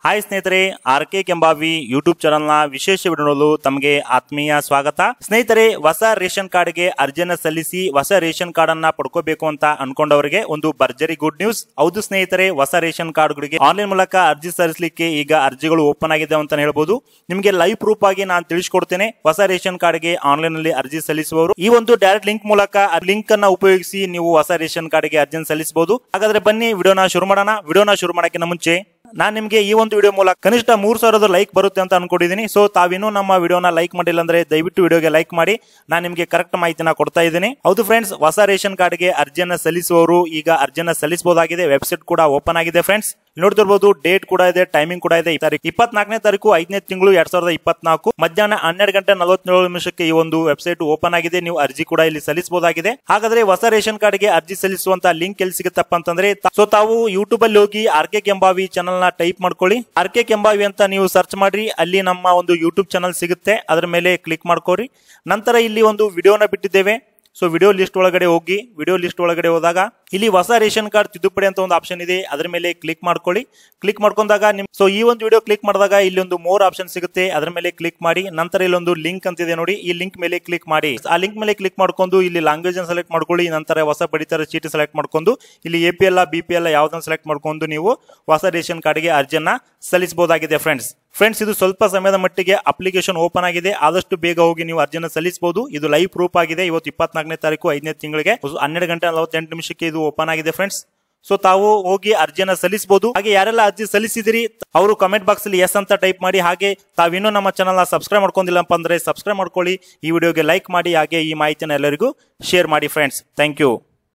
Hi ಸ್ನೇಹಿತರೆ, RK Kembhavi YouTube channel ನ ವಿಶೇಷ ವಿಡಿಯೋಗಳು ತಮಗೆ ಆತ್ಮೀಯ ಸ್ವಾಗತ. ಸ್ನೇಹಿತರೆ, ಹೊಸ ರೇಷನ್ ಕಾರ್ಡ್ಗೆ ಅರ್ಜಿಯನ್ನ ಸಲ್ಲಿಸಿ ಹೊಸ ರೇಷನ್ ಕಾರ್ಡ್ ಅನ್ನ ಪಡ್ಕೋಬೇಕು ಅಂತ ಅನ್ಕೊಂಡವರಿಗೆ ಒಂದು ಭರ್ಜರಿ ಗುಡ್ ನ್ಯೂಸ್. ಹೌದು ಸ್ನೇಹಿತರೆ, ಹೊಸ ರೇಷನ್ ಕಾರ್ಡ್ಗಳಿಗೆ ಆನ್ಲೈನ್ ಮೂಲಕ ಅರ್ಜಿ ಸಲ್ಲಿಸಲಿಕ್ಕೆ ಈಗ ಅರ್ಜಿಗಳು ಓಪನ್ ಆಗಿದೆ ಅಂತ ಹೇಳ್ಬೋದು. ನಿಮಗೆ ಲೈವ್ ಪ್ರೂಫ್ ಆಗಿ ನಾನು ತಿಳಿಸಿಕೊಡ್ತೇನೆ. ಹೊಸ ರೇಷನ್ ಕಾರ್ಡ್ಗೆ ಆನ್ಲೈನ್ ನಲ್ಲಿ ಅರ್ಜಿ ಸಲ್ಲಿಸುವವರು ಈ ಒಂದು ಡೈರೆಕ್ಟ್ ಲಿಂಕ್ ಮೂಲಕ ಲಿಂಕ್ ಅನ್ನ ಉಪಯೋಗಿಸಿ ನೀವು ಹೊಸ ರೇಷನ್ ಕಾರ್ಡ್ಗೆ ಅರ್ಜಿಯನ್ನು ಸಲ್ಲಿಸಬಹುದು. ಹಾಗಾದ್ರೆ ಬನ್ನಿ ವಿಡಿಯೋನ ಶುರು ಮಾಡೋಣ. ವಿಡಿಯೋನ ಶುರು ಮಾಡೋಕ್ಕಿಂತ ಮುಂಚೆ ನಾನು ನಿಮಗೆ ಈ ಒಂದು ವಿಡಿಯೋ ಮೂಲಕ ಕನಿಷ್ಠ 3000 ಲೈಕ್ ಬರುತ್ತೆ ಅಂತ ಅನ್ಕೊಂಡಿದ್ದೀನಿ. ಸೊ ತಾವಿನ್ನೂ ನಮ್ಮ ವಿಡಿಯೋನ ಲೈಕ್ ಮಾಡಿಲ್ಲ ಅಂದ್ರೆ ದಯವಿಟ್ಟು ವಿಡಿಯೋಗೆ ಲೈಕ್ ಮಾಡಿ. ನಾನು ನಿಮಗೆ ಕರೆಕ್ಟ್ ಮಾಹಿತಿನ ಕೊಡ್ತಾ ಇದ್ದೀನಿ. ಹೌದು ಫ್ರೆಂಡ್ಸ್, ಹೊಸ ರೇಷನ್ ಕಾರ್ಡ್ಗೆ ಅರ್ಜಿಯನ್ನ ಸಲ್ಲಿಸುವವರು ಈಗ ಅರ್ಜಿಯನ್ನ ಸಲ್ಲಿಸಬಹುದಾಗಿದೆ. ವೆಬ್ಸೈಟ್ ಕೂಡ ಓಪನ್ ಆಗಿದೆ ಫ್ರೆಂಡ್ಸ್. ನೋಡ್ತಿರ್ಬೋದು, ಡೇಟ್ ಕೂಡ ಇದೆ, ಟೈಮಿಂಗ್ ಕೂಡ ಇದೆ. 24ನೇ ತಾರೀಕು 5ನೇ ತಿಂಗಳು 2024 ಮಧ್ಯಾಹ್ನ 12:47 ಈ ಒಂದು ವೆಬ್ಸೈಟ್ ಓಪನ್ ಆಗಿದೆ. ನೀವು ಅರ್ಜಿ ಕೂಡ ಇಲ್ಲಿ ಸಲ್ಲಿಸಬಹುದಾಗಿದೆ. ಹಾಗಾದ್ರೆ ಹೊಸ ರೇಷನ್ ಕಾರ್ಡ್ಗೆ ಅರ್ಜಿ ಸಲ್ಲಿಸುವಂತ ಲಿಂಕ್ ಎಲ್ಲಿ ಸಿಗುತ್ತಪ್ಪ ಅಂತಂದ್ರೆ, ಸೊ ತಾವು ಯೂಟ್ಯೂಬ್ ಅಲ್ಲಿ ಹೋಗಿ ಆರ್ಕೆ ಕೆಂಬಾವಿ ಚಾನಲ್ ನ ಟೈಪ್ ಮಾಡ್ಕೊಳ್ಳಿ. ಆರ್ಕೆ ಕೆಂಬಾವಿ ಅಂತ ನೀವು ಸರ್ಚ್ ಮಾಡ್ರಿ. ಅಲ್ಲಿ ನಮ್ಮ ಒಂದು ಯೂಟ್ಯೂಬ್ ಚಾನಲ್ ಸಿಗುತ್ತೆ. ಅದರ ಮೇಲೆ ಕ್ಲಿಕ್ ಮಾಡ್ಕೋರಿ. ನಂತರ ಇಲ್ಲಿ ಒಂದು ವಿಡಿಯೋನ ಬಿಟ್ಟಿದ್ದೇವೆ. ಸೊ ವಿಡಿಯೋ ಲಿಸ್ಟ್ ಒಳಗಡೆ ಹೋಗಿ, ವಿಡಿಯೋ ಲಿಸ್ಟ್ ಒಳಗಡೆ ಹೋದಾಗ ಇಲ್ಲಿ ಹೊಸ ರೇಷನ್ ಕಾರ್ಡ್ ತಿದ್ದುಪಡಿ ಅಂತ ಒಂದು ಆಪ್ಷನ್ ಇದೆ. ಅದರ ಮೇಲೆ ಕ್ಲಿಕ್ ಮಾಡ್ಕೊಳ್ಳಿ. ಕ್ಲಿಕ್ ಮಾಡ್ಕೊಂಡಾಗ ಸೊ ಈ ಒಂದು ವಿಡಿಯೋ ಕ್ಲಿಕ್ ಮಾಡಿದಾಗ ಇಲ್ಲಿ ಒಂದು ಮೋರ್ ಆಪ್ಷನ್ ಸಿಗುತ್ತೆ. ಅದರ ಮೇಲೆ ಕ್ಲಿಕ್ ಮಾಡಿ. ನಂತರ ಇಲ್ಲೊಂದು ಲಿಂಕ್ ಅಂತಿದೆ ನೋಡಿ, ಈ ಲಿಂಕ್ ಮೇಲೆ ಕ್ಲಿಕ್ ಮಾಡಿ. ಆ ಲಿಂಕ್ ಮೇಲೆ ಕ್ಲಿಕ್ ಮಾಡ್ಕೊಂಡು ಇಲ್ಲಿ ಲ್ಯಾಂಗ್ವೇಜ್ ಅನ್ನು ಸೆಲೆಕ್ಟ್ ಮಾಡ್ಕೊಳ್ಳಿ. ನಂತರ ಹೊಸ ಪಡಿತರ ಚೀಟಿ ಸೆಲೆಕ್ಟ್ ಮಾಡ್ಕೊಂಡು ಇಲ್ಲಿ APL BPL ಯಾವ್ದನ್ನ ಸೆಲೆಕ್ಟ್ ಮಾಡ್ಕೊಂಡು ನೀವು ಹೊಸ ರೇಷನ್ ಕಾರ್ಡ್ಗೆ ಅರ್ಜಿಯನ್ನ ಸಲ್ಲಿಸಬಹುದಾಗಿದೆ ಫ್ರೆಂಡ್ಸ್. ಇದು ಸ್ವಲ್ಪ ಸಮಯದ ಮಟ್ಟಿಗೆ ಅಪ್ಲಿಕೇಶನ್ ಓಪನ್ ಆಗಿದೆ. ಆದಷ್ಟು ಬೇಗ ಹೋಗಿ ನೀವು ಅರ್ಜಿಯನ್ನು ಸಲ್ಲಿಸಬಹುದು. ಇದು ಲೈವ್ ಪ್ರೂಫ್ ಆಗಿದೆ. ಇವತ್ತು 24ನೇ ತಾರೀಕು 5ನೇ ತಿಂಗಳಿಗೆ 12:48 ಇದು ಓಪನ್ ಆಗಿದೆ ಫ್ರೆಂಡ್ಸ್. ಸೊ ತಾವು ಹೋಗಿ ಅರ್ಜಿಯನ್ನ ಸಲ್ಲಿಸಬಹುದು. ಹಾಗೆ ಯಾರೆಲ್ಲ ಅರ್ಜಿ ಸಲ್ಲಿಸಿದಿರಿ ಅವರು ಕಮೆಂಟ್ ಬಾಕ್ಸ್ ಅಲ್ಲಿ ಎಸ್ ಅಂತ ಟೈಪ್ ಮಾಡಿ. ಹಾಗೆ ತಾವಿನ್ನೂ ನಮ್ಮ ಚಾನಲ್ ನ ಸಬ್ಸ್ಕ್ರೈಬ್ ಮಾಡ್ಕೊಂಡಿಲ್ಲಪ್ಪ ಅಂದ್ರೆ ಸಬ್ಸ್ಕ್ರೈಬ್ ಮಾಡ್ಕೊಳ್ಳಿ. ಈ ವಿಡಿಯೋಗೆ ಲೈಕ್ ಮಾಡಿ. ಹಾಗೆ ಈ ಮಾಹಿತಿನ ಎಲ್ಲರಿಗೂ ಶೇರ್ ಮಾಡಿ ಫ್ರೆಂಡ್ಸ್. Thank you.